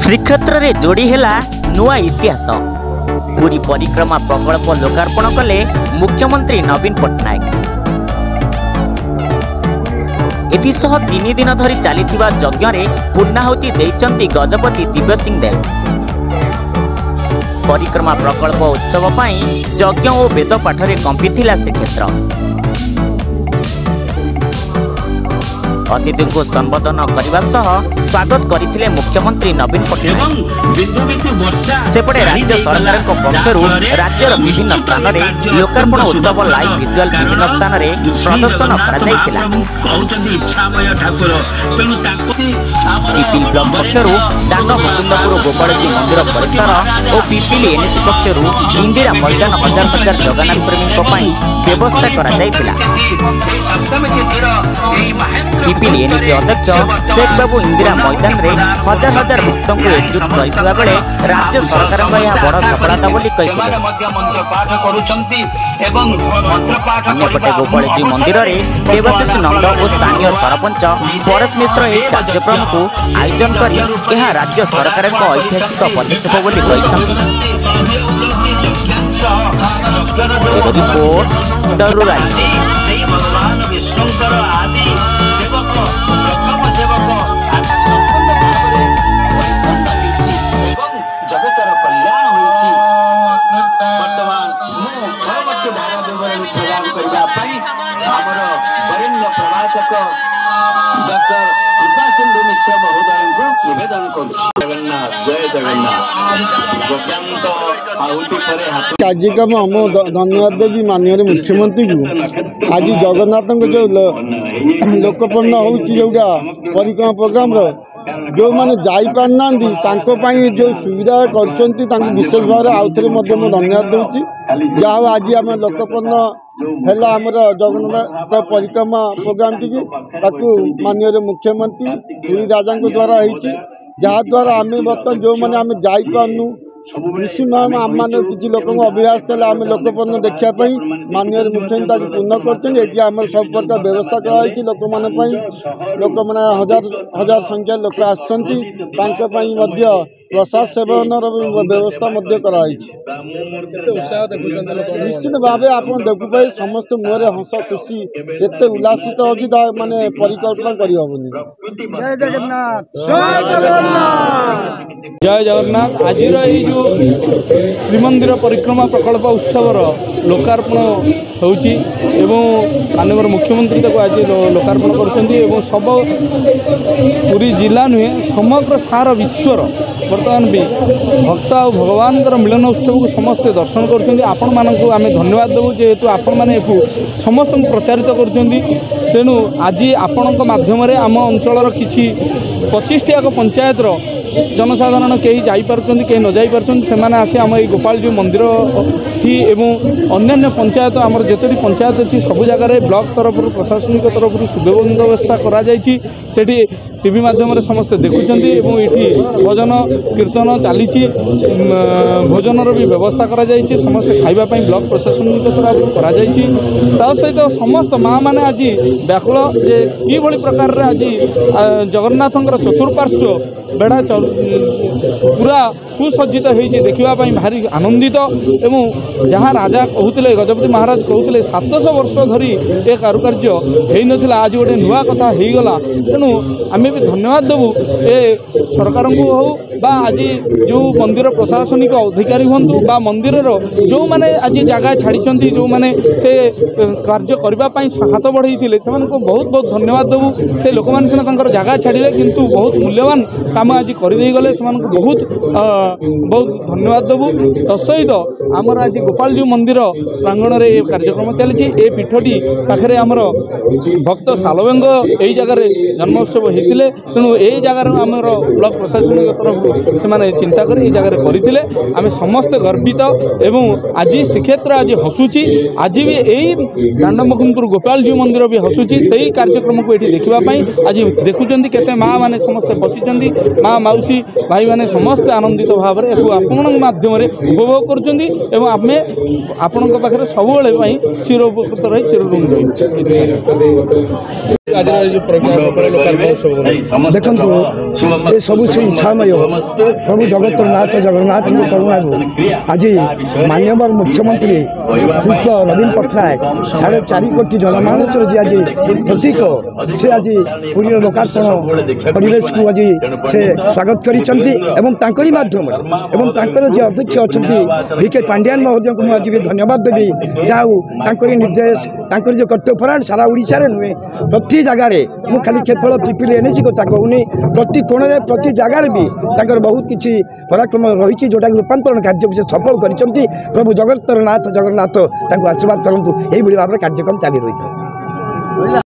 श्रीक्षेत्र रे जोड़ी हेला नुआ इतिहास। पूरी परिक्रमा प्रकल्प लोकार्पण कले मुख्यमंत्री नवीन पट्टनायक। एथिसह 3 दिन धरी चलीथिबा यज्ञ रे पूर्णाहुति देइचंती गजपति दिव्य सिंह देव। परिक्रमा प्रकल्प उत्सव पाई यज्ञ और वेद पाठ रे कंपिथिला श्रीक्षेत्र। अतिथि को संबोधन करने सह स्वागत करथिले मुख्यमंत्री नवीन पट्टनायक। सेपटे राज्य सरकार पक्षर राज्यर विभिन्न स्थान में लोकार्पण उत्सव लाइव विजुअल विभिन्न स्थान में प्रदर्शन करा। पिपिल ब्लॉक पक्षर दान मुकुंदपुर गोपालजी मंदिर परिसर और पिपिल एनएसी पक्षर इंदिरा मैदान हजार हजार जगन्नाथ प्रेमी व्यवस्था करा। पिपिल एनएसी अध्यक्ष शेख बाबू इंदिरा मैदान में हजार हजार भक्तों को एकजुट करथिबा बेले राज्य सरकार यह बड़ सफलता बोली कहिथिले। अन्यपटे गोपालजी मंदिर में देवाशीष नंद और स्थानीय सरपंच परेश मिश्र यह कार्यक्रम को आयोजन कर यह राज्य सरकार ऐतिहासिक पदक्षेप बोली रिपोर्ट दरुराई। कार्यक्रम हम धन्यवाद देवी माननीय मुख्यमंत्री को। आज जगन्नाथ जो लोकपर्ण होगा परिक्रमा प्रोग्राम जो मैंने जापारना जो सुविधा कर विशेष भाव आउ थे धन्यवाद दूसरी। जहाँ आज आम लोकपर्ण है जगन्नाथ परिक्रमा प्रोग्राम टी माननीय मुख्यमंत्री पुरी राजा द्वारा जहाँ द्वारा आम बर्तमान जो मैंने आम जापारनु निश्चित भाव आम मैंने किसी लोक अभिलाष थे आम लोकपर्ण देखापी माननीय मुख्यमंत्री पूर्ण कर सब प्रकार व्यवस्था कराई। लोक मैंने हजार हजार संख्या लोक आसती प्रसाद सेवन व्यवस्था कराई। निश्चित भाव आप देखुपे समस्त मुहरे हस खुशी एत उल्लासित अच्छी माने परिकल्पना करहबनी। जय जगन्नाथ। आज जो श्रीमंदिर परिक्रमा प्रकल्प उत्सव लोकार्पण होची माननीय मुख्यमंत्री आज लोकार्पण कर सब पूरी जिला नुहे समग्र सारा विश्वर बर्तमान भी भक्त और भगवान मिलन उत्सव को समस्ते दर्शन कर आपण मानक आम धन्यवाद देवु जेहेतु आपण मैंने समस्त प्रचारित कर। तेणु आज आपण माध्यम आम अंचल किसी 25टा पंचायत जनसाधारण कहीं जापार कहीं न जापार से आसी आम गोपालजी मंदिर ठी एवं अन्य पंचायत आमर जिते पंचायत अच्छी सब जगह ब्लॉक तरफ प्रशासनिक तरफ सुव्यवस्था कराई। टीवी माध्यम समस्ते देखुं ये भजन कीर्तन चली भोजन भी व्यवस्था कराई समस्ते खावाई ब्लॉक प्रशासनिक तरफ कर सहित समस्त माँ मैंने आज व्याकुल जे कि प्रकार आज जगन्नाथ चतुर्पार्श्व बेड़ा पूरा सुसज्जित होती देखापी भारी आनंदित एवं जहाँ राजा कहते गजपति महाराज कहते 700 वर्ष धरी ए कारुकार्य हो आज गोटे नुआ कथा होगला। तेणु आम भी धन्यवाद देवु ए सरकार को हो बा आज जो मंदिर प्रशासनिक अधिकारी हूँ बा मंदिर जो मैंने आज जगह छाड़ी जो मैंने से कार्य करने हाथ बढ़ई से बहुत बहुत धन्यवाद देवु। से लोक मैंने जगह छाड़े किंतु बहुत मूल्यवान काम आज करदे गले बहुत बहुत धन्यवाद देवु। तत्सहित आमर आज गोपालजी मंदिर प्रांगण में कार्यक्रम चली पीठटी पाखे आमर भक्त सालवेंग यही जगार जन्मोत्सव होते। तेणु यही जगार आमर ब्लॉक प्रशासनिक तरफ से चिंता कर जगह करते आम समस्ते गर्वित एवं आज श्रीक्षेत्र आज हसुची। आज भी यही दांडमुकुंदपुर गोपालजी मंदिर भी हसुची। से ही कार्यक्रम को ये देखापी आज देखुं केते माँ मैंने समस्ते बसी माँ मौसी भाई मैंने समस्ते आनंदित भाव में आपण माध्यम उपभोग कर आपण पाखे सब चिर उपकृत रही चिरऋणी रही। देखो ये सब से इच्छामय प्रभु जगतर नाथ जगन्नाथ करुणा आज माननीय मुख्यमंत्री श्रीयुक्त नवीन पट्टनायक 4.5 कोटी जनमानसर जी आज प्रतीक से आज पुरी लोकार्पण परिवेश को आज से स्वागत करी माध्यम जी अध्यक्ष अच्छा VK पांड्यान महोदय को आज भी धन्यवाद देवी जहाँ निर्देश जो कर्तव्यपरायण सारा ओडिशा नुहे प्रति जगार मुझे खाली केवल पिपिली एनएसी कथा कहूनी प्रति कोण में प्रति जगार भी बहुत किसी पराक्रम रही जोटा रूपांतरण कार्य को सफल कर प्रभु जगतर नाथ जगन्नाथ आशीर्वाद करूँ यही भाव में कार्यक्रम चली रही था।